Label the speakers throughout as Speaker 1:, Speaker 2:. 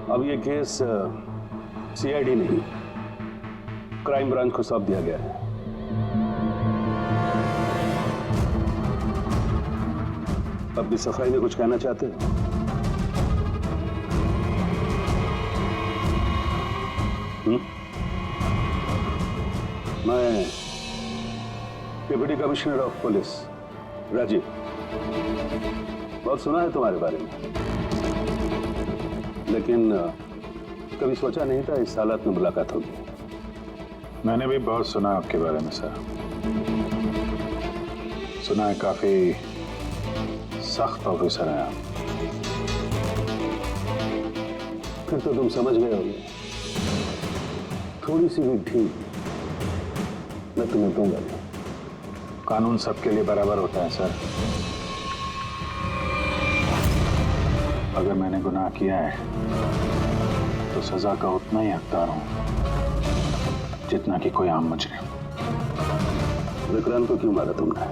Speaker 1: अब ये case CID नहीं, क्राइम ब्रांच को सौंप दिया गया है। अब भी सफाई में कुछ कहना चाहते हो? मैं deputy commissioner of police Rajeev, बहुत सुना है तुम्हारे बारे में, लेकिन कभी सोचा नहीं था इस हालत में मुलाकात होगी।
Speaker 2: मैंने भी बहुत सुना आपके बारे में सर। सुना है काफी सख्त ऑफिसर हैं आप।
Speaker 1: फिर तो तुम समझ गए होगे, थोड़ी सी भी ढील मैं तुम्हें दूंगा नहीं।
Speaker 2: कानून सबके लिए बराबर होता है सर। अगर मैंने गुनाह किया है तो सजा का उतना ही हकदार हूं जितना कि कोई आम मुजरिम।
Speaker 1: विक्रांत को क्यों मारा तुमने?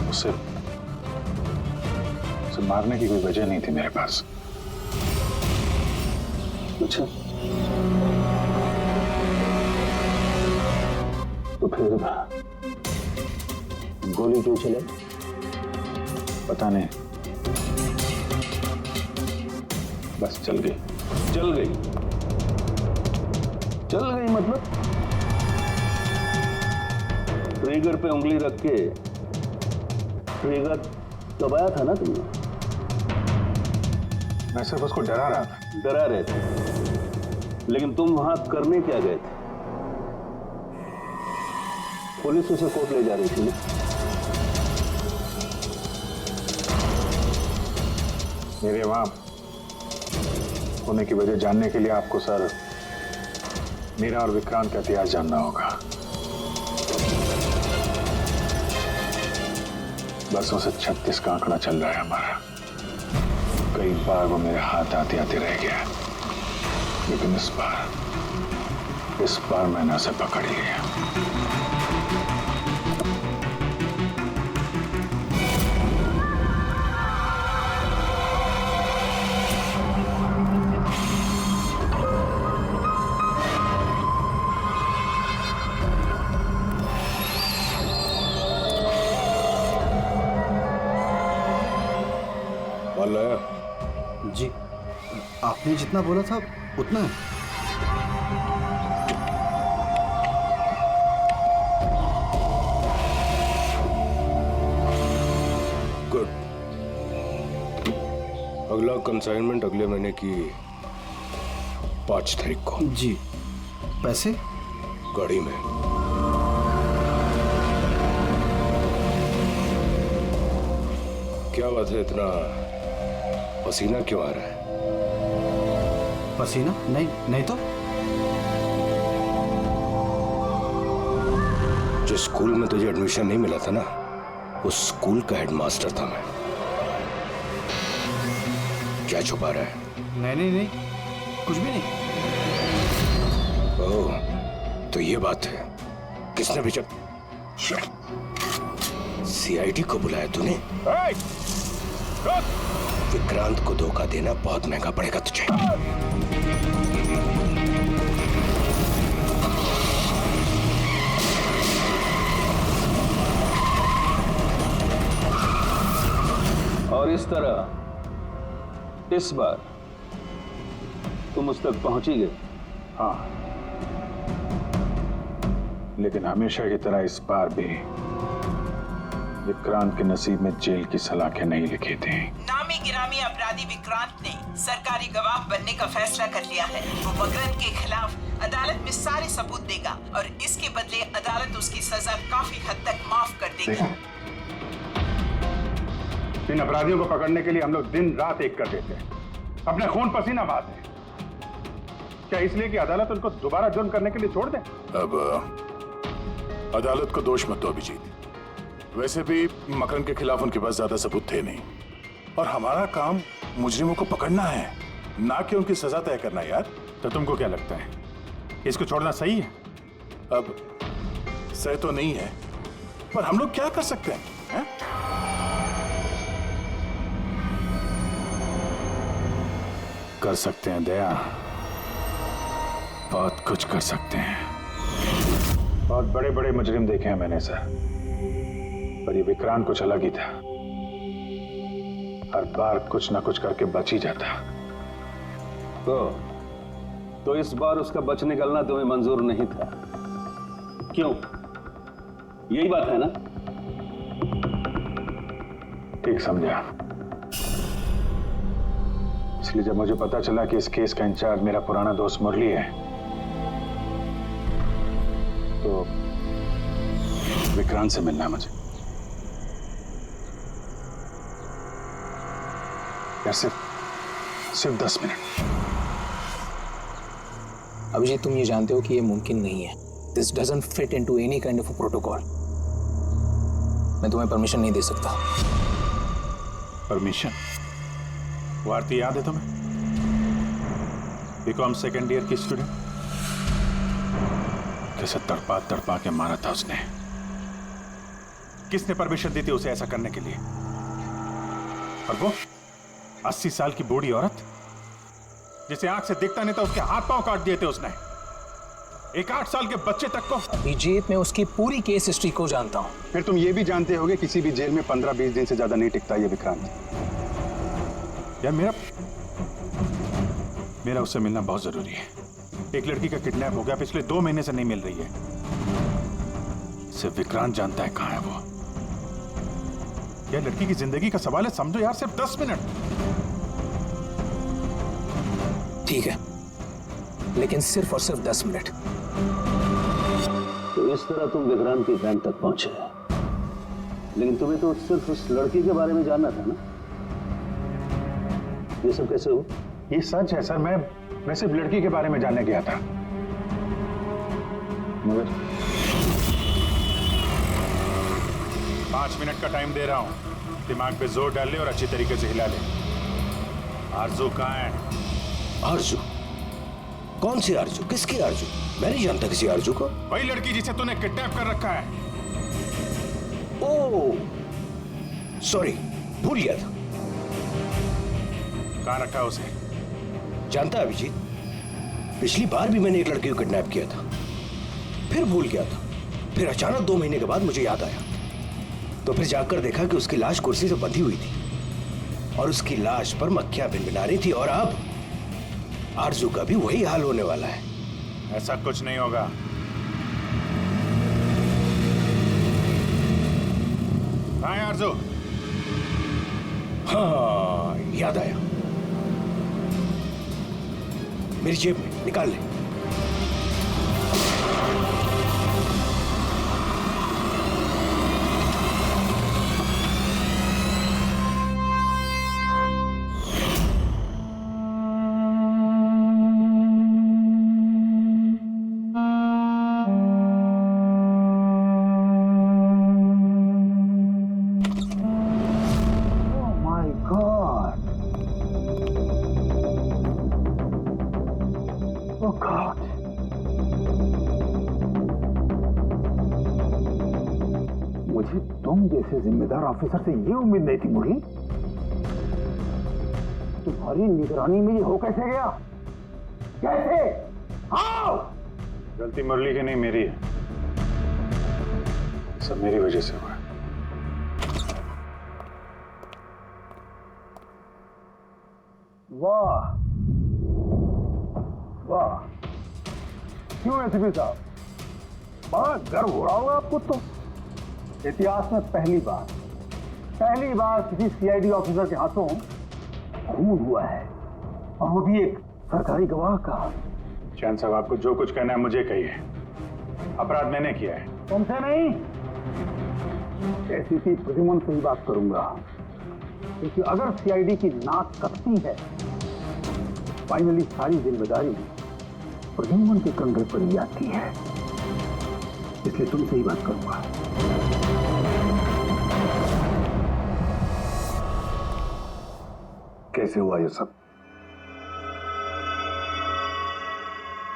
Speaker 2: उसे मारने की कोई वजह नहीं थी मेरे पास।
Speaker 1: अच्छा, तो फिर गोली क्यों चले?
Speaker 2: पता नहीं, बस चल गई।
Speaker 1: चल गई? चल गई मतलब? ट्रिगर पे उंगली रख के ट्रिगर दबाया था ना तुमने?
Speaker 2: मैं सिर्फ उसको डरा रहा था।
Speaker 1: डरा रहे थे, लेकिन तुम वहां करने क्या गए थे? पुलिस उसे कोर्ट ले जा रही थी ना?
Speaker 2: मेरे वहां होने की वजह जानने के लिए आपको सर मेरा और विक्रांत का इतिहास जानना होगा। बसों से 36 का आंकड़ा चल रहा है हमारा। कई बार वो मेरे हाथ आते आते रह गया, लेकिन इस बार मैंने उसे पकड़ लिया।
Speaker 3: जी, आपने जितना बोला था उतना है।
Speaker 4: गुड। अगला कंसाइनमेंट अगले महीने की 5 तारीख को।
Speaker 3: जी। पैसे?
Speaker 4: गाड़ी में। क्या बात है, इतना पसीना क्यों आ रहा है?
Speaker 3: पसीना? नहीं तो।
Speaker 4: जिस स्कूल में तुझे एडमिशन नहीं मिला था ना, उस स्कूल का हेडमास्टर था मैं। क्या छुपा रहा है?
Speaker 3: नहीं, कुछ भी नहीं।
Speaker 4: ओह, तो ये बात है। किसने भेजा? सीआईडी को बुलाया तूने? विक्रांत को धोखा देना बहुत महंगा पड़ेगा तुझे।
Speaker 1: और इस तरह इस बार तुम उस तक पहुंच ही गए।
Speaker 2: हाँ, लेकिन हमेशा की तरह इस बार भी विक्रांत के नसीब में जेल की सलाखें नहीं लिखी थी।
Speaker 5: नामी गिरामी अपराधी विक्रांत ने सरकारी गवाह बनने का फैसला कर लिया है। वो मकरंद के खिलाफ अदालत में सारे सबूत देगा और इसके बदले अदालत उसकी सजा काफी हद तक माफ कर देगी।
Speaker 2: इन अपराधियों को पकड़ने के लिए हम लोग दिन रात एक कर देते हैं, अपने खून पसीना बहाते हैं। क्या इसलिए कि अदालत उनको दोबारा जुर्म करने के लिए छोड़ दे?
Speaker 6: अब अदालत को दोष मत दो अभिजीत। वैसे भी मकरंद के खिलाफ उनके पास ज्यादा सबूत थे नहीं, और हमारा काम मुजरिमों को पकड़ना है, ना कि उनकी सजा तय करना। यार,
Speaker 2: तो तुमको क्या लगता है, इसको छोड़ना सही है?
Speaker 6: अब सही तो नहीं है, पर हम लोग क्या कर सकते हैं, हैं?
Speaker 2: कर सकते हैं दया, बहुत कुछ कर सकते हैं। बहुत बड़े बड़े मुजरिम देखे हैं मैंने सर, पर ये विक्रांत कुछ अलग ही था। हर बार कुछ ना कुछ करके बच ही जाता।
Speaker 1: तो इस बार उसका बच निकलना तुम्हें मंजूर नहीं था, क्यों? यही बात है ना?
Speaker 2: ठीक समझा। इसलिए जब मुझे पता चला कि इस केस का इंचार्ज मेरा पुराना दोस्त मुरली है, तो विक्रांत से मिलना है मुझे। यार सिर्फ 10 मिनट।
Speaker 7: अभिजीत, तुम ये जानते हो कि ये मुमकिन नहीं है। This doesn't fit into any kind of protocol. मैं तुम्हें परमिशन नहीं दे सकता।
Speaker 2: परमिशन? वो आरती याद है तुम्हें? बीकॉम सेकेंड ईयर की स्टूडेंट, कैसे तड़पा के मारा था उसने। किसने परमिशन दी थी उसे ऐसा करने के लिए? और वो 80 साल की बूढ़ी औरत जिसे आंख से दिखता नहीं था, उसके हाथ पांव काट दिए थे उसने। एक 8 साल के बच्चे तक को।
Speaker 7: अभिजीत, मैं उसकी पूरी केस हिस्ट्री को जानता हूं।
Speaker 2: फिर तुम ये भी जानते होगे किसी भी जेल में 15-20 दिन से ज्यादा नहीं टिकता ये विक्रांत। यार मेरा उससे मिलना बहुत जरूरी है। एक लड़की का किडनैप हो गया, पिछले 2 महीने से नहीं मिल रही है। सिर्फ विक्रांत जानता है कहां है वो। यह लड़की की जिंदगी का सवाल है, समझो यार, सिर्फ 10 मिनट।
Speaker 7: ठीक है, लेकिन सिर्फ और सिर्फ 10 मिनट।
Speaker 1: तो इस तरह तुम विक्रांत की कैंप तक पहुंचे, लेकिन तुम्हें तो सिर्फ उस लड़की के बारे में जानना था ना? ये सब कैसे हो?
Speaker 2: ये सच है सर, मैं सिर्फ लड़की के बारे में जानने गया था। मगर 5 मिनट का टाइम दे रहा हूं, दिमाग पे जोर डाल ले और अच्छी तरीके से हिला ले। आरजू कहाँ है?
Speaker 4: आरजू? कौन सी आरजू? किसकी आरजू? मैं नहीं जानता किसी आरजू को।
Speaker 2: वही लड़की जिसे तूने किडनैप कर रखा है।
Speaker 4: ओह सॉरी, भूल गया था।
Speaker 2: कहाँ रखा उसे?
Speaker 4: जानता अभिजीत, पिछली बार भी मैंने एक लड़की को किडनैप किया था, फिर भूल गया था। फिर अचानक 2 महीने के बाद मुझे याद आया, तो फिर जाकर देखा कि उसकी लाश कुर्सी से बंधी हुई थी और उसकी लाश पर मक्खियां भिनभिना रही थी। और अब आरजू का भी वही हाल होने वाला है।
Speaker 2: ऐसा कुछ नहीं होगा। कहाँ है आरजू?
Speaker 4: हाँ, याद आया, मेरी जेब में, निकाल ले।
Speaker 8: मुझे तुम जैसे जिम्मेदार ऑफिसर से ये उम्मीद नहीं थी मुरली। तुम्हारी निगरानी में ये हो कैसे गया? कैसे? हाउ?
Speaker 2: गलती मुरली की नहीं, मेरी है। सब मेरी वजह से हुआ।
Speaker 8: वाह वाह, क्यों एसपी साहब, बड़ा गर्व हो रहा होगा आपको। तो इतिहास में पहली बार किसी सीआईडी ऑफिसर के हाथों खून हुआ है, और वो भी एक सरकारी गवाह का।
Speaker 2: चैन साहब, आपको जो कुछ कहना है मुझे कहिए। अपराध मैंने किया है।
Speaker 8: तुमसे नहीं, एसीपी प्रद्युमन से ही बात करूंगा, क्योंकि अगर सीआईडी की नाक कटती है, फाइनली सारी जिम्मेदारी प्रद्युमन के कंधे पर ही आती है। इसलिए तुमसे ही बात करूंगा। कैसे हुआ ये सब?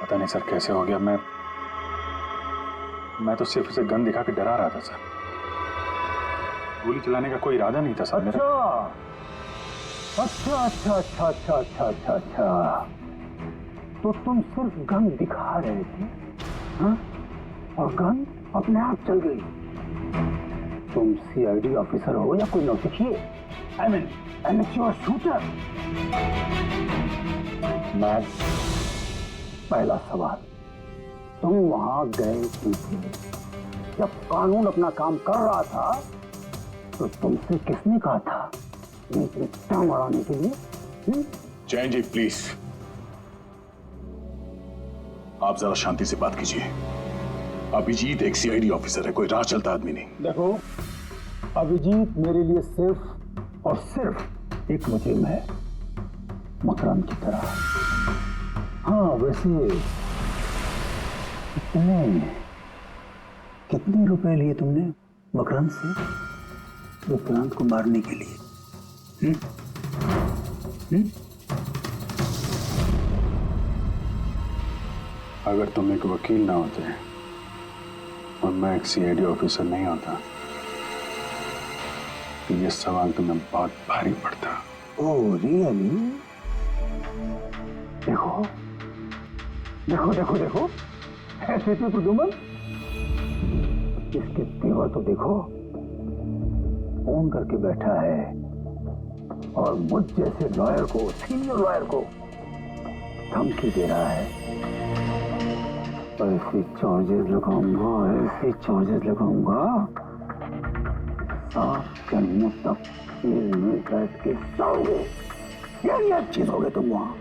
Speaker 2: पता नहीं सर कैसे हो गया। मैं तो सिर्फ उसे गन दिखा के डरा रहा था सर। गोली चलाने का कोई इरादा नहीं था सर मेरा।
Speaker 8: अच्छा अच्छा अच्छा अच्छा अच्छा अच्छा अच्छा, तो तुम सिर्फ गन दिखा रहे थे, हाँ? और गन अपने आप चल गई। तुम सीआईडी ऑफिसर हो या कोई नौसिखिए? I mean amateur shooter. Ma'am, पहला सवाल, तुम वहां गए क्यों थे? जब कानून अपना काम कर रहा था तो तुमसे किसने कहा था बीच में टांग अड़ाने के लिए?
Speaker 6: जैन जी प्लीज, आप जरा शांति से बात कीजिए। अभिजीत एक सीआईडी ऑफिसर है, कोई राह चलता आदमी नहीं।
Speaker 8: देखो, अभिजीत मेरे लिए सिर्फ और सिर्फ एक मुजरिम है, मकरंद की तरह। हाँ, वैसे कितने रुपए लिए तुमने मकरंद से विक्रांत को मारने के लिए?
Speaker 1: अगर तुम एक वकील ना होते और मैं एक सीआईडी ऑफिसर नहीं होता तो ये सवाल तुम्हें बहुत भारी पड़ता।
Speaker 8: Oh really? देखो देखो देखो देखो, ऐसे थे प्रदुमन, इसके तेवर तो देखो, फोन करके बैठा है और मुझ जैसे लॉयर को, सीनियर लॉयर को धमकी दे रहा है। ऐसे चार्जेस लगाऊंगा, ऐसे चार्जेस लगाऊंगा, सात जन्मों तक जेल में बैठ के सोओगे। ये चीज हो गए तुम वहां।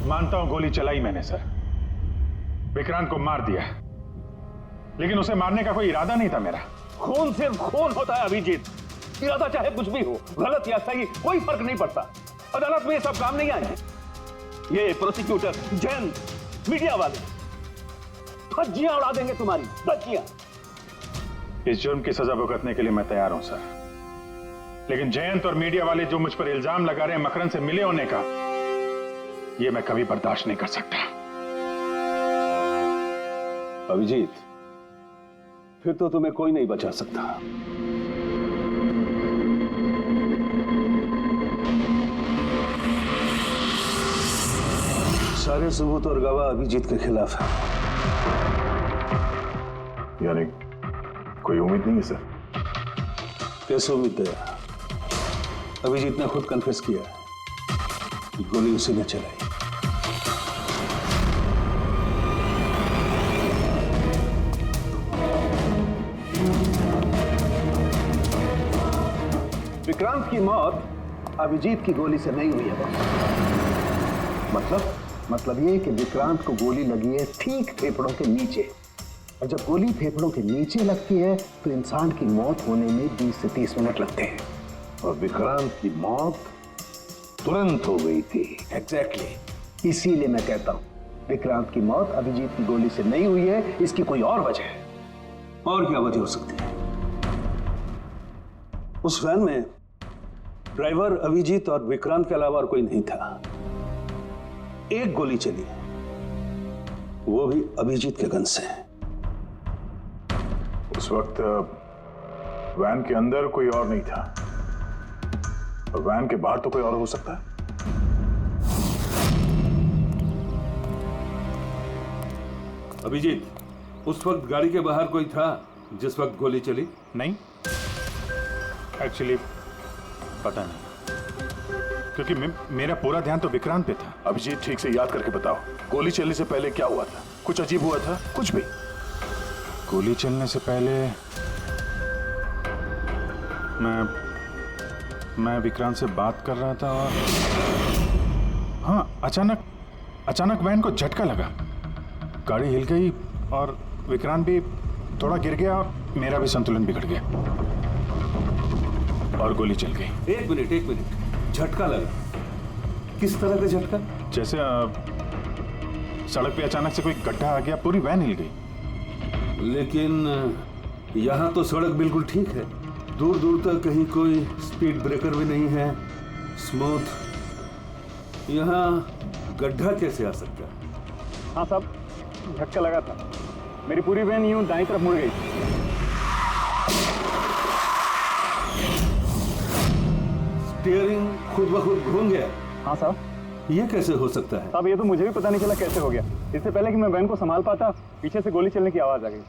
Speaker 2: मानता हूं गोली चलाई मैंने सर, विक्रांत को मार दिया, लेकिन उसे मारने का कोई इरादा नहीं था मेरा।
Speaker 8: खून सिर्फ खून होता है अभिजीत, इरादा चाहे कुछ भी हो, गलत या सही कोई फर्क नहीं पड़ता। अदालत में ये सब काम नहीं आए। ये प्रोसिक्यूटर, जैन, मीडिया वाले धज्जियां उड़ा देंगे तुम्हारी, धज्जियां।
Speaker 2: इस जुर्म की सजा भुगतने के लिए मैं तैयार हूं सर, लेकिन जयंत और मीडिया वाले जो मुझ पर इल्जाम लगा रहे हैं मकरंद से मिले होने का, ये मैं कभी बर्दाश्त नहीं कर सकता।
Speaker 1: अभिजीत, फिर तो तुम्हें कोई नहीं बचा सकता। सारे सबूत और गवाह अभिजीत के खिलाफ है।
Speaker 6: यानी कोई उम्मीद नहीं है सर?
Speaker 1: कैसे उम्मीद है? अभिजीत ने खुद कन्फेस किया है कि गोली उसी ने चलाई।
Speaker 8: विक्रांत की मौत अभिजीत की गोली से नहीं हुई है बॉस। मतलब ये कि विक्रांत को गोली लगी है ठीक फेफड़ों के नीचे, और जब गोली फेफड़ों के नीचे लगती है तो इंसान की मौत होने में 20 से 30 मिनट लगते हैं, और विक्रांत की मौत तुरंत हो गई थी। एग्जैक्टली, इसीलिए मैं कहता हूं विक्रांत की मौत अभिजीत की गोली से नहीं हुई है, इसकी कोई और वजह है।
Speaker 1: और क्या वजह हो सकती है? उस वैन में ड्राइवर अभिजीत और विक्रांत के अलावा और कोई नहीं था। एक गोली चली, वो भी अभिजीत के गन से।
Speaker 6: उस वक्त वैन के अंदर कोई और नहीं था, और वैन के बाहर तो कोई और हो सकता है।
Speaker 9: अभिजीत, उस वक्त गाड़ी के बाहर कोई था जिस वक्त गोली चली?
Speaker 2: नहीं, एक्चुअली पता नहीं, क्योंकि मेरा पूरा ध्यान तो विक्रांत पे था।
Speaker 6: अभिजीत, ठीक से याद करके बताओ, गोली चलने से पहले क्या हुआ था? कुछ अजीब हुआ था? कुछ भी?
Speaker 2: गोली चलने से पहले मैं विक्रांत से बात कर रहा था और हाँ, अचानक वैन को झटका लगा, गाड़ी हिल गई और विक्रांत भी थोड़ा गिर गया और मेरा भी संतुलन बिगड़ गया और गोली चल गई।
Speaker 9: एक मिनट, झटका लगा? किस तरह का झटका?
Speaker 2: जैसे सड़क पे अचानक से कोई गड्ढा आ गया, पूरी वैन हिल गई।
Speaker 9: लेकिन यहाँ तो सड़क बिल्कुल ठीक है, दूर दूर तक कहीं कोई स्पीड ब्रेकर भी नहीं है, स्मूथ। यहाँ गड्ढा कैसे आ सकता है?
Speaker 8: हाँ साहब, झटका लगा था, मेरी पूरी वैन यूं दाईं तरफ मुड़ गई।
Speaker 9: स्टीयरिंग खुद ब खुद घूम गया।
Speaker 8: हाँ साहब।
Speaker 9: ये कैसे हो सकता है?
Speaker 8: साहब ये तो मुझे भी पता नहीं चला कैसे हो गया। इससे पहले कि मैं वैन को संभाल पाता, पीछे से गोली चलने की आवाज आ गई।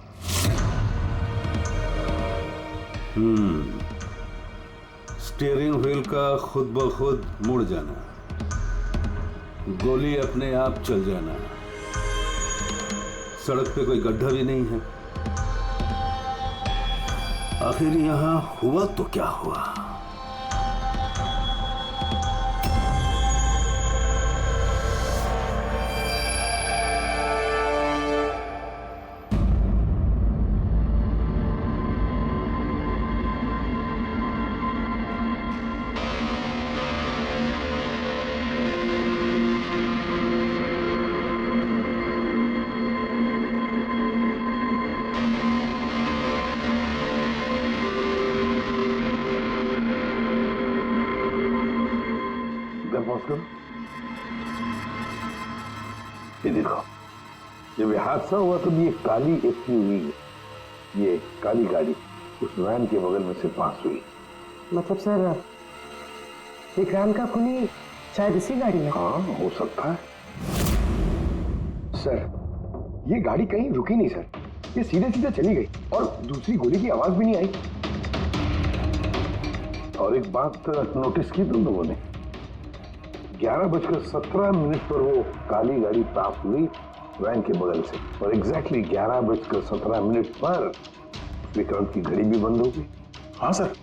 Speaker 9: स्टीयरिंग व्हील का खुद ब खुद मुड़ जाना, गोली अपने आप चल जाना, सड़क पे कोई गड्ढा भी नहीं है। आखिर यहां हुआ तो क्या हुआ?
Speaker 8: ये देखो, जब ये हादसा हुआ तो ये काली एसयूवी, ये काली गाड़ी उस वैन के बगल में से पास हुई।
Speaker 10: मतलब सर विक्रांत का खूनी शायद इसी गाड़ी में।
Speaker 8: हाँ, हो सकता है। सर, ये गाड़ी कहीं रुकी नहीं सर, ये सीधे सीधे चली गई और दूसरी गोली की आवाज भी नहीं आई। और एक बात नोटिस की तुम लोगों ने, 11:17 पर वो काली गाड़ी पास हुई वैन के बगल से, और एग्जैक्टली 11:17 पर विक्रांत की घड़ी भी बंद हो गई।
Speaker 6: हाँ सर,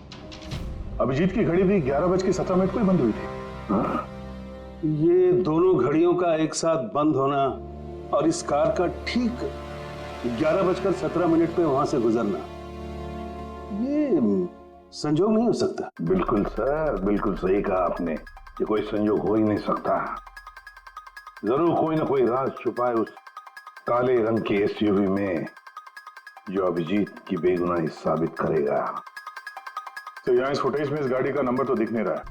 Speaker 6: अभिजीत की घड़ी भी 11:17 को ही बंद हुई थी।
Speaker 1: हाँ, ये दोनों घड़ियों का एक साथ बंद होना और इस कार का ठीक 11:17 पे वहां से गुजरना, ये संजोग नहीं हो सकता।
Speaker 8: बिल्कुल सर, बिल्कुल सही कहा आपने, ये कोई संजोग हो ही नहीं सकता। जरूर कोई ना कोई राज छुपा है उस काले रंग के एसयूवी में, जो अभिजीत की बेगुनाही साबित करेगा।
Speaker 6: तो यहाँ इस फुटेज में इस गाड़ी का नंबर तो दिख नहीं रहा है।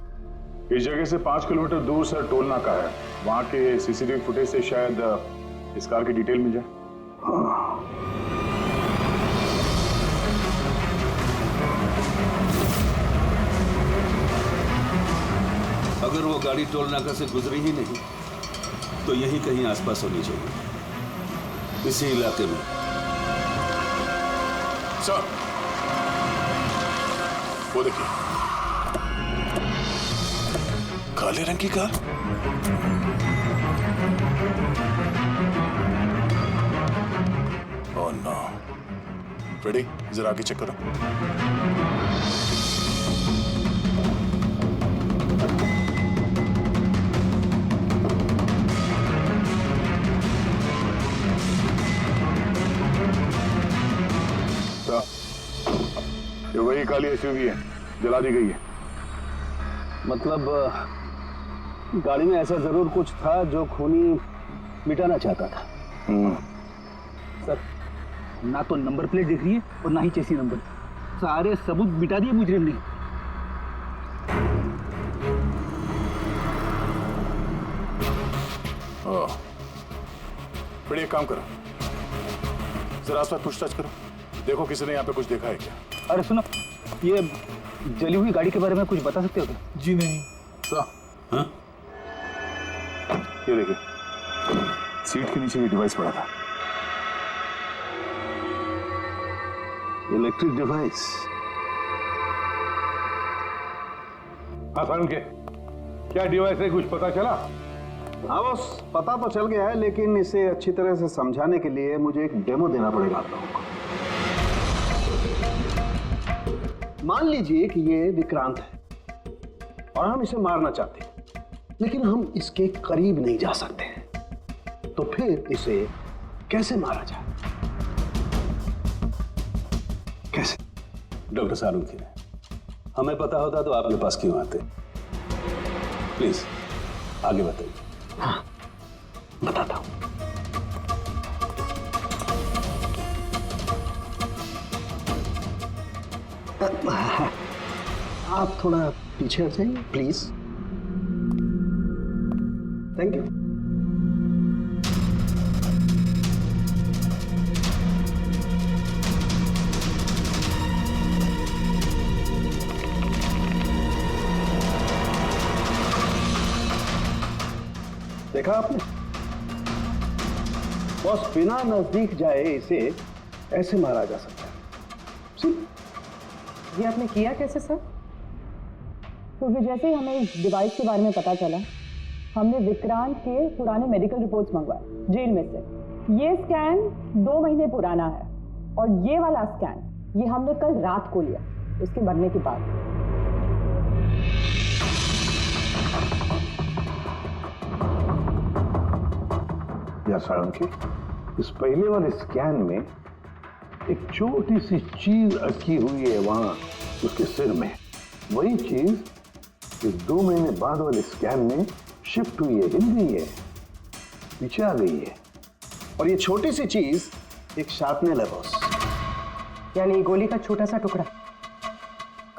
Speaker 6: इस जगह से 5 किलोमीटर दूर सर टोल नाका है, वहां के सीसीटीवी फुटेज से शायद इस कार की डिटेल मिल जाए।
Speaker 8: हाँ।
Speaker 9: अगर वो गाड़ी टोल नाका से गुजरी ही नहीं तो यहीं कहीं आसपास होनी चाहिए, इसी इलाके में।
Speaker 6: सर, वो देखिए, काले रंग की कार। Oh no. फ्रेडी, जरा आगे चेक करो। ये वही काली एसयूवी है, जला दी गई है।
Speaker 1: मतलब गाड़ी में ऐसा जरूर कुछ था जो खूनी मिटाना चाहता था।
Speaker 11: सर, ना तो नंबर प्लेट दिख रही है और ना ही चेसी नंबर, सारे सबूत मिटा दिए मुजरिम ने।
Speaker 6: बड़ी एक काम करो, जरा आसपास पूछताछ करो, देखो किसी ने यहाँ पे कुछ देखा है क्या।
Speaker 11: अरे सुनो, ये जली हुई गाड़ी के बारे में कुछ बता सकते हो क्या?
Speaker 6: जी नहीं। हाँ? ये देखिए, सीट के नीचे ये डिवाइस पड़ा था।
Speaker 1: Electric device.
Speaker 8: हाँ सर, उनके क्या डिवाइस है, कुछ पता चला?
Speaker 1: हाँ बस, पता तो चल गया है, लेकिन इसे अच्छी तरह से समझाने के लिए मुझे एक डेमो देना पड़ेगा आप लोगों को। मान लीजिए कि ये विक्रांत है और हम इसे मारना चाहते हैं, लेकिन हम इसके करीब नहीं जा सकते, तो फिर इसे कैसे मारा जाए? कैसे? डॉक्टर सारूखी, हमें पता होता तो आपके पास क्यों आते? प्लीज आगे बताइए।
Speaker 10: हाँ, बताता हूं।
Speaker 1: आप थोड़ा पीछे हट जाइए प्लीज। Thank you. देखा आपने? बॉस बिना नजदीक जाए इसे ऐसे मारा जा सकता है।
Speaker 10: ये आपने किया कैसे सर? क्योंकि जैसे ही हमें इस डिवाइस के बारे में पता चला, हमने विक्रांत के पुराने मेडिकल रिपोर्ट्स मंगवाए जेल में से। ये स्कैन 2 महीने पुराना है और ये वाला स्कैन ये हमने कल रात को लिया उसके मरने के बाद।
Speaker 8: या साळुंखे, इस पहले वाले स्कैन में एक छोटी सी चीज अटकी हुई है वहां उसके सिर में। वही चीज इस 2 महीने बाद वाले स्कैन में शिफ्ट हुई है, हिल गई है, पीछे आ गई है।
Speaker 1: और ये छोटी सी चीज एक शार्पनेल है बॉस।
Speaker 10: यानी गोली का छोटा सा टुकड़ा।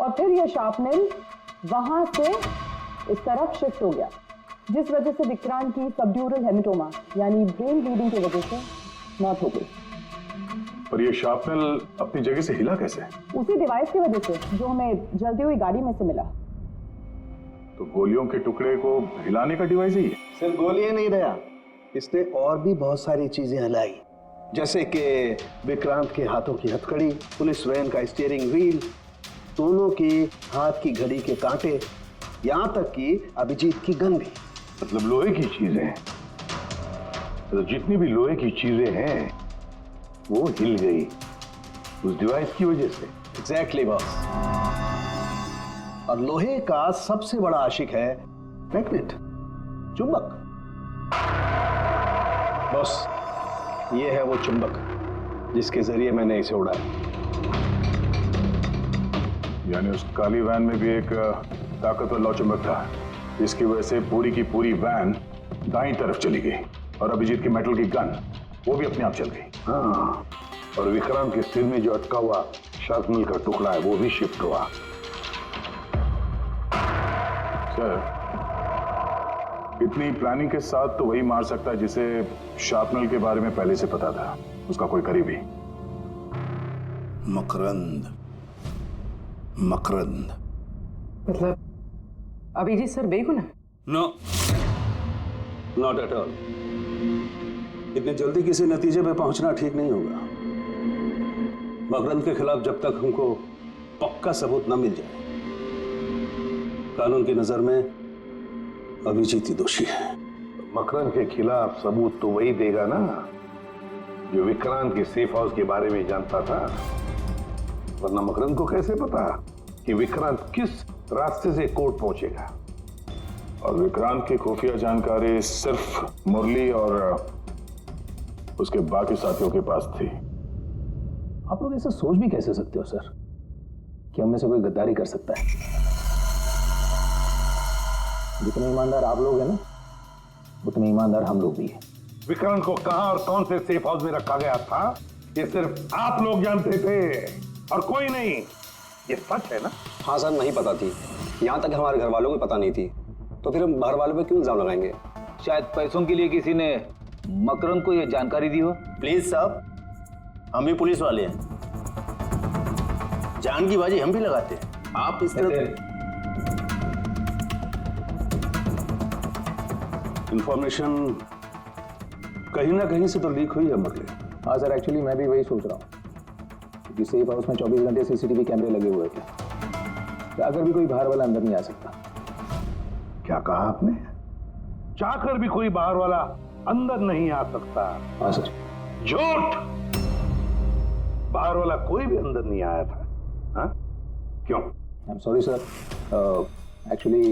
Speaker 10: और फिर ये शार्पनेल वहां से इस तरफ शिफ्ट हो गया, जिस वजह से विक्रांत की सबड्यूरल हेमेटोमा यानी ब्रेन ब्लीडिंग की वजह से मौत हो गई।
Speaker 6: पर ये शार्पनेल अपनी जगह से हिला कैसे?
Speaker 10: उसी डिवाइस की वजह से जो हमें जलती हुई गाड़ी में से मिला।
Speaker 6: तो गोलियों के टुकड़े को हिलाने का डिवाइस ही है?
Speaker 1: सिर्फ गोलियां नहीं दया, इसने और भी बहुत सारी चीजें हिलाई, जैसे कि विक्रांत के हाथों की हथकड़ी, पुलिस वैन का स्टीयरिंग व्हील, दोनों की हाथ की घड़ी के कांटे, यहां तक कि अभिजीत की गन भी।
Speaker 8: मतलब लोहे की चीजें, तो जितनी भी लोहे की चीजें हैं वो हिल गई उस डिवाइस की वजह से।
Speaker 1: Exactly boss. और लोहे का सबसे बड़ा आशिक है मैग्नेट, चुंबक। बॉस, ये है वो चुंबक जिसके जरिए मैंने इसे उड़ाया।
Speaker 6: यानी उस काली वैन में भी एक ताकतवर लौ चुंबक था, जिसकी वजह से पूरी की पूरी वैन दाईं तरफ चली गई और अभिजीत की मेटल की गन वो भी अपने आप चल गई।
Speaker 8: हाँ, और विक्रांत के सिर में जो अटका हुआ शार्पनेल का टुकड़ा है वो भी शिफ्ट हुआ।
Speaker 6: सर, इतनी प्लानिंग के साथ तो वही मार सकता है जिसे शार्पनेल के बारे में पहले से पता था, उसका कोई करीबी।
Speaker 3: मकरंद। मकरंद
Speaker 10: मतलब अभिजीत सर बेगुनाह?
Speaker 9: No, not at all. इतनी जल्दी किसी नतीजे पे पहुंचना ठीक नहीं होगा। मकरंद के खिलाफ जब तक हमको पक्का सबूत न मिल जाए, कानून की नजर में अभिजीत ही दोषी है।
Speaker 8: मकरंद के खिलाफ सबूत तो वही देगा ना जो विक्रांत के सेफ हाउस के बारे में जानता था। वरना मकरंद को कैसे पता कि विक्रांत किस रास्ते से कोर्ट पहुंचेगा?
Speaker 6: और विक्रांत की खुफिया जानकारी सिर्फ मुरली और उसके बाकी साथियों के पास थी।
Speaker 7: आप लोग ऐसा सोच भी कैसे सकते हो सर कि हम में से कोई गद्दारी कर सकता है? जितने ईमानदार आप लोग हैं ना, उतने ईमानदार हम लोग भी हैं।
Speaker 8: विक्रांत को कहां और कौन से सेफ हाउस में रखा गया था ये सिर्फ आप लोग जानते थे और कोई नहीं। ये सच है ना?
Speaker 12: हाँ सर, नहीं पता थी। यहाँ तक हमारे घर वालों को पता नहीं थी, तो फिर हम बाहर वालों पे क्यों इल्जाम लगाएंगे?
Speaker 11: शायद पैसों के लिए किसी ने मकरंद को यह जानकारी दी हो।
Speaker 13: प्लीज साहब, हम भी पुलिस वाले हैं, जान की बाजी हम भी लगाते हैं। आप इस तरह
Speaker 9: इंफॉर्मेशन कहीं ना कहीं से तो लीक हुई है मकले।
Speaker 7: हाँ सर, एक्चुअली मैं भी वही सोच रहा हूँ, क्योंकि सेफ हाउस में 24 घंटे सीसीटीवी कैमरे लगे हुए थे, तो अगर भी कोई बाहर वाला अंदर नहीं आ सकता।
Speaker 8: क्या कहा आपने? चाहकर भी कोई बाहर वाला अंदर नहीं आ सकता?
Speaker 7: हाँ सर।
Speaker 8: झूठ! बाहर वाला कोई भी अंदर नहीं आया था। हाँ? क्यों?
Speaker 7: I am sorry sir, actually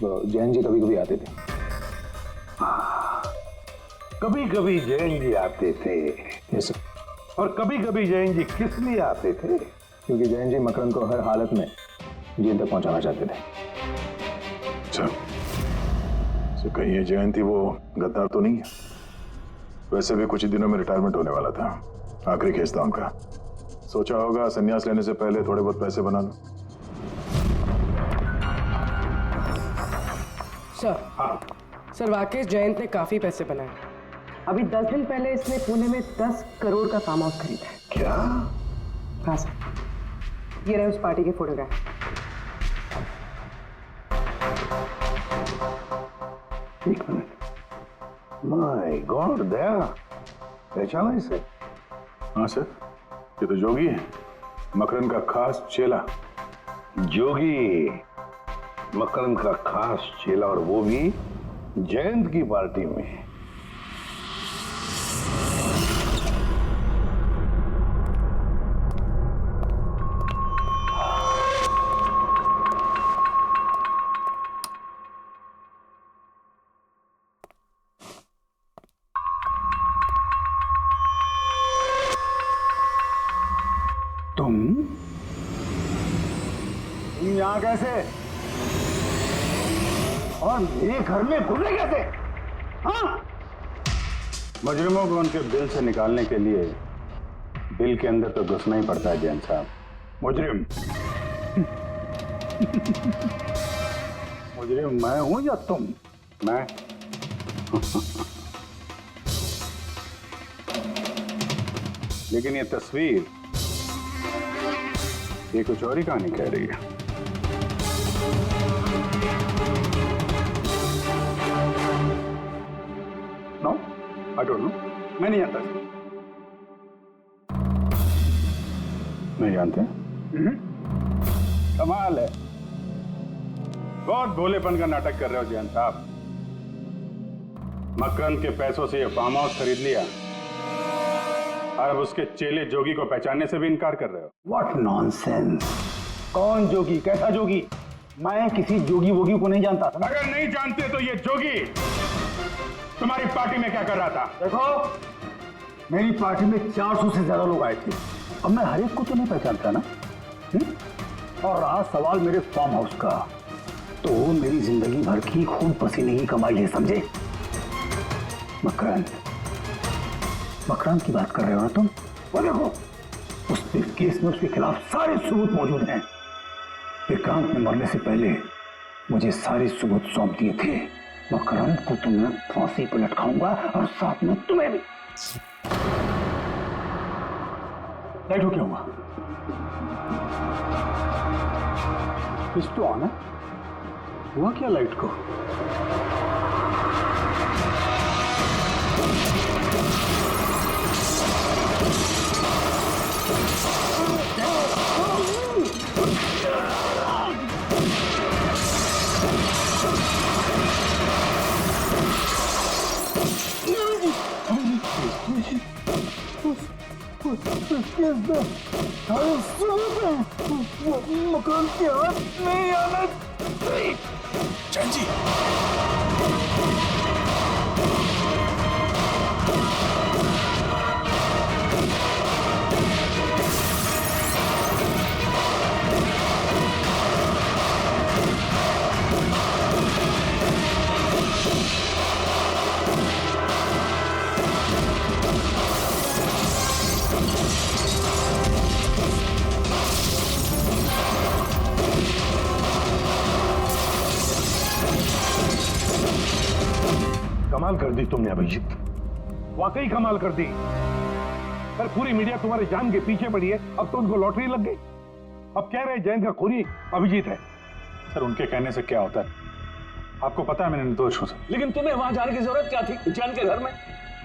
Speaker 7: Jain ji कभी कभी आते थे।
Speaker 8: कभी कभी जैन जी आते थे?
Speaker 7: Yes sir.
Speaker 8: और कभी कभी जैन जी किस लिए आते थे?
Speaker 7: क्योंकि जैन जी मकरंद को हर हालत में जेल तक पहुंचाना चाहते थे।
Speaker 6: अच्छा, तो कहीं ये जयंती वो गद्दार तो नहीं है? वैसे भी कुछ ही दिनों में रिटायरमेंट होने वाला था, आखिरी केस था उनका। सोचा होगा संन्यास लेने से पहले थोड़े बहुत पैसे बना लो।
Speaker 10: सर, हाँ सर, वाकई जयंत ने काफी पैसे बनाए। अभी 10 दिन पहले इसने पुणे में 10 करोड़ का फार्म हाउस खरीदा है।
Speaker 8: क्या?
Speaker 10: हाँ सर, ये रहे उस पार्टी के फोटोग्राफ।
Speaker 8: एक मिनट,
Speaker 6: माय गॉड, दया पहचाना इसे? हाँ सर, ये तो जोगी है, मकरंद का खास चेला।
Speaker 8: जोगी, मकरंद का खास चेला, और वो भी जयंत की पार्टी में। तुम यहां कैसे, और मेरे घर में घुसे कैसे? हाँ,
Speaker 6: मुजरिमों को उनके बिल से निकालने के लिए बिल के अंदर तो घुसना ही पड़ता है जैन साहब।
Speaker 8: मुजरिम मुजरिम मैं हूं या तुम?
Speaker 6: मैं लेकिन ये तस्वीर, ये कुछ और ही कहानी कह रही है।
Speaker 8: नो, आई डोंट नो, मैं नहीं जानता।
Speaker 6: नहीं जानते? कमाल है, बहुत भोलेपन का नाटक कर रहे हो जैन साहब। मकरंद के पैसों से ये फार्म हाउस खरीद लिया और अब उसके चेले जोगी को पहचानने से भी इनकार कर रहे हो।
Speaker 8: What nonsense! कौन जोगी, कैसा जोगी? मैं किसी जोगी वोगी को नहीं जानता।
Speaker 6: अगर नहीं जानते तो ये जोगी तुम्हारी पार्टी में क्या कर रहा था?
Speaker 8: देखो, मेरी पार्टी में 400 से ज्यादा लोग आए थे, अब मैं हर एक को तो नहीं पहचानता ना। और रहा सवाल मेरे फार्म हाउस का, तो मेरी जिंदगी भर की खून पसीने की कमाई है, समझे? मकरंद की बात कर रहे हो ना तुम? वो देखो, उस केस में उसके खिलाफ सारे सबूत मौजूद हैं। विक्रांत ने मरने से पहले मुझे सारे सबूत सौंप दिए थे। मकरंद को तो मैं फांसी पर लटकाऊंगा और साथ में तुम्हें भी। लाइट हो क्या हुआ? स्विच तो ऑन है, हुआ क्या लाइट को? मकरंद के हाथ नहीं आना चाहिए।
Speaker 2: जैन जी,
Speaker 8: कमाल कर दी तुमने अभिजीत, वाकई कमाल कर दी। पर पूरी मीडिया तुम्हारे जान के पीछे पड़ी है, अब तो उनको लॉटरी लग गई। अब कह रहे जैन का खूनी अभिजीत है।
Speaker 6: सर, उनके कहने से क्या होता है? आपको पता है मैं निर्दोष हूं।
Speaker 11: लेकिन तुम्हें वहां जाने की जरूरत क्या थी? जैन के घर में,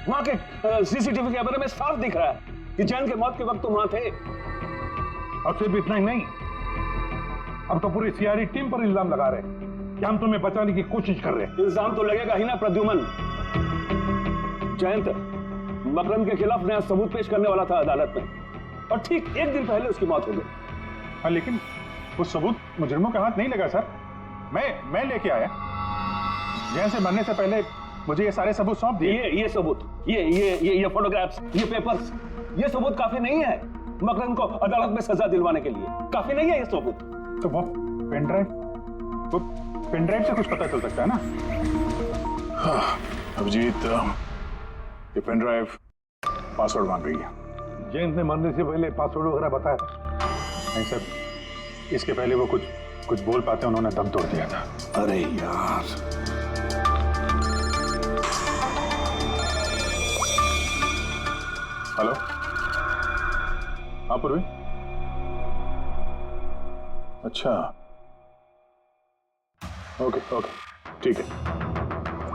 Speaker 11: वहां के सीसीटीवी कैमरे में साफ दिख रहा है कि जैन के मौत के वक्त तुम वहां थे।
Speaker 8: और सिर्फ इतना ही नहीं, अब तो पूरी सीआईडी टीम पर इल्जाम लगा रहे हैं कि हम तुम्हें बचाने की कोशिश कर रहे हैं।
Speaker 11: इल्जाम तो लगेगा ही ना प्रद्युमन। जयंत मकरंद के खिलाफ नया सबूत पेश करने वाला था अदालत में, और ठीक एक दिन पहले उसकी मौत हो गई।
Speaker 6: हाँ, लेकिन वो सबूत मुजरिमों के हाथ नहीं लगा सर, मैं लेके आया। जैन से मरने से पहले मुझे ये सारे सबूत सौंप दिए।
Speaker 11: ये सबूत, ये फोटोग्राफ्स, ये पेपर्स, ये सबूत काफी नहीं है मकरंद को अदालत में सजा दिलवाने के लिए। काफी नहीं है ये सबूत।
Speaker 6: तो वो पेन ड्राइव से कुछ पता चल सकता है ना? हाँ, अभिजीत, ये पेन ड्राइव पासवर्ड मांग रही है।
Speaker 8: जैन ने मरने से पहले पासवर्ड वगैरह बताया?
Speaker 6: नहीं सर, इसके पहले वो कुछ बोल पाते, उन्होंने दम तोड़ दिया था।
Speaker 8: अरे यार,
Speaker 6: हेलो, हाँ पूर्वी। अच्छा, ओके, ठीक है,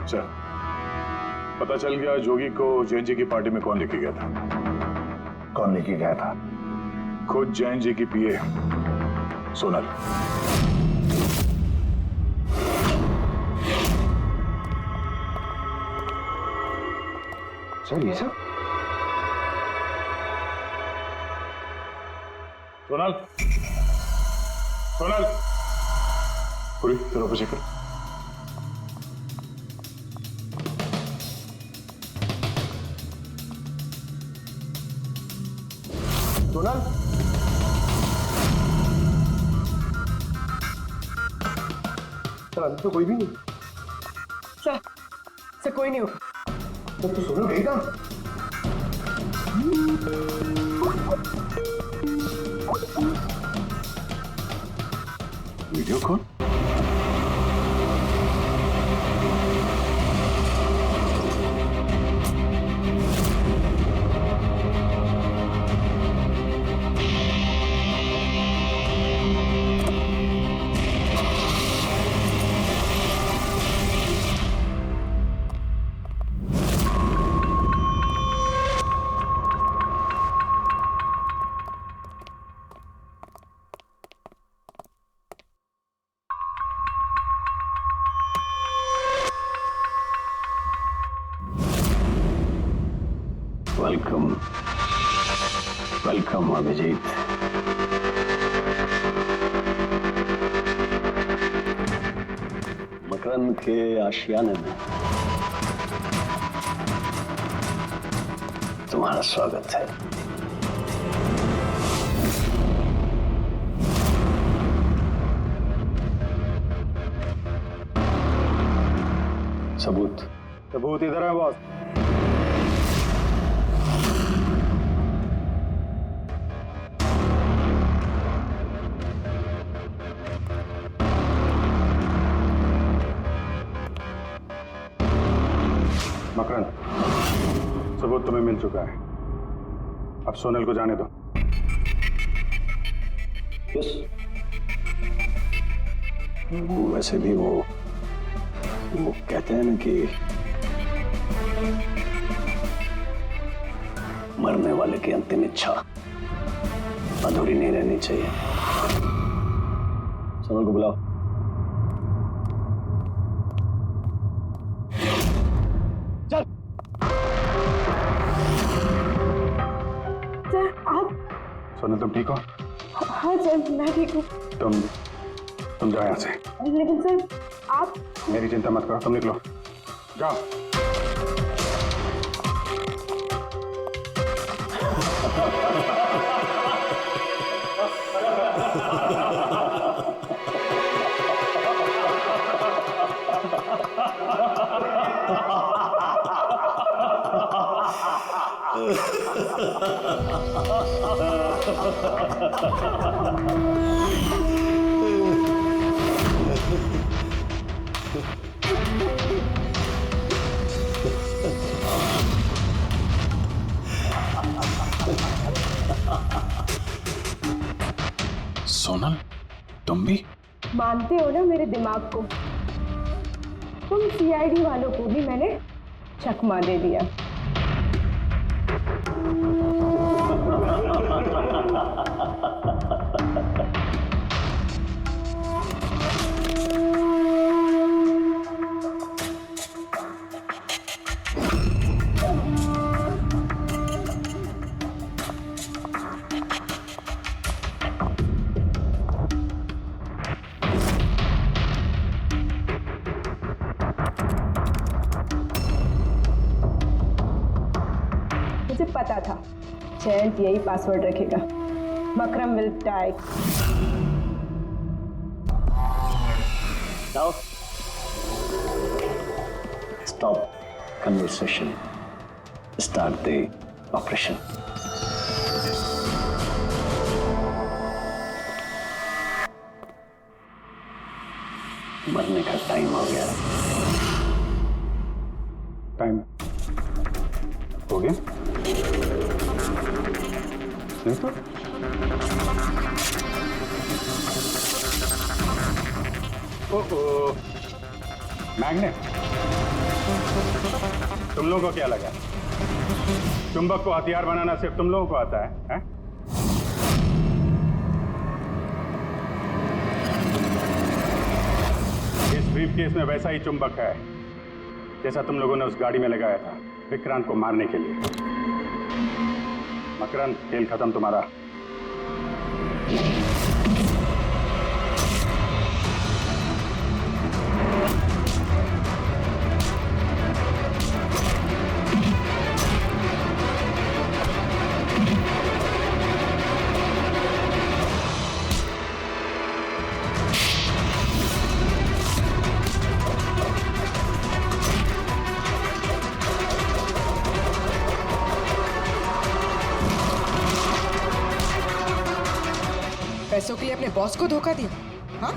Speaker 6: चल। पता चल गया जोगी को जैन जी की पार्टी में कौन लेके गया था।
Speaker 8: कौन लेके गया था?
Speaker 6: खुद जैन जी की पीए सोनल।
Speaker 8: सर ये सब
Speaker 6: सोनल, सोनल, पूरी तेरा ऊपर चेक कर।
Speaker 8: सोनल, सर अभी तो कोई भी नहीं।
Speaker 10: सर कोई नहीं होगा।
Speaker 8: तो सोनल गई कहाँ?
Speaker 6: Video call?
Speaker 9: Welcome, welcome Abhijeet. Makarand के आशियाने में तुम्हारा स्वागत है। सबूत?
Speaker 8: सबूत इधर है बॉस।
Speaker 2: मकरंद, सबूत तुम्हें मिल चुका है, अब सोनल को जाने दो।
Speaker 9: यस। वैसे भी वो कहते हैं ना कि मरने वाले की अंतिम इच्छा अधूरी नहीं रहनी चाहिए। सोनल को बुलाओ।
Speaker 2: सोनल तुम ठीक हो?
Speaker 10: हाँ सर मैं ठीक हूँ।
Speaker 2: तुम जाओ यहाँ से।
Speaker 10: लेकिन सर आप।
Speaker 2: मेरी चिंता मत करो, तुम निकलो, जाओ। सोनल, तुम भी
Speaker 10: मानते हो ना मेरे दिमाग को? तुम सीआईडी वालों को भी मैंने चकमा दे दिया। मुझे पता था जयंत यही पासवर्ड रखेगा। Makaram will die.
Speaker 9: Now, stop conversation. Start the operation. मरने का टाइम हो गया।
Speaker 2: टाइम हो गया? नहीं तो ओह मैग्नेट तुम लोगों को क्या लगा चुंबक को हथियार बनाना सिर्फ तुम लोगों को आता है? इस ब्रीफकेस में वैसा ही चुंबक है जैसा तुम लोगों ने उस गाड़ी में लगाया था विक्रांत को मारने के लिए। मकरंद, खेल खत्म तुम्हारा।
Speaker 14: पैसों के लिए अपने बॉस को धोखा दिया? हाँ?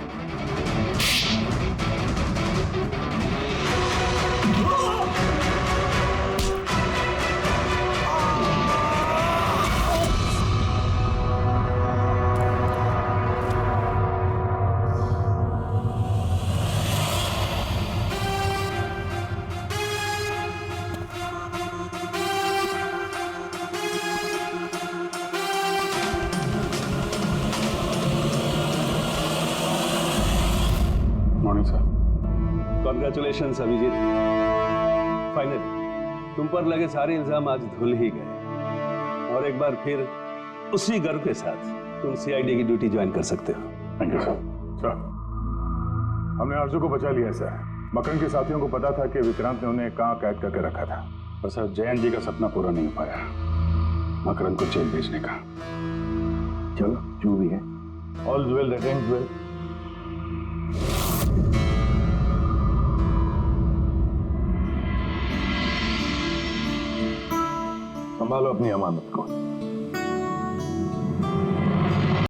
Speaker 2: Morning sir.
Speaker 8: Congratulation Abhijeet, finally तुम पर लगे सारे इल्जाम आज धुल ही गए और एक बार फिर उसी गर्व के साथ तुम सीआईडी की ड्यूटी ज्वाइन कर सकते हो।
Speaker 6: Thank you sir. सर, हमने आरजू को बचा लिया सर। मकरंद के साथियों को पता था कि विक्रांत ने उन्हें कहाँ कैद करके रखा था, पर सर जयंत जी का सपना पूरा नहीं हो पाया मकरंद को जेल भेजने का। चलो जो भी है, all well that ends well. संभालो अपनी अमानत को।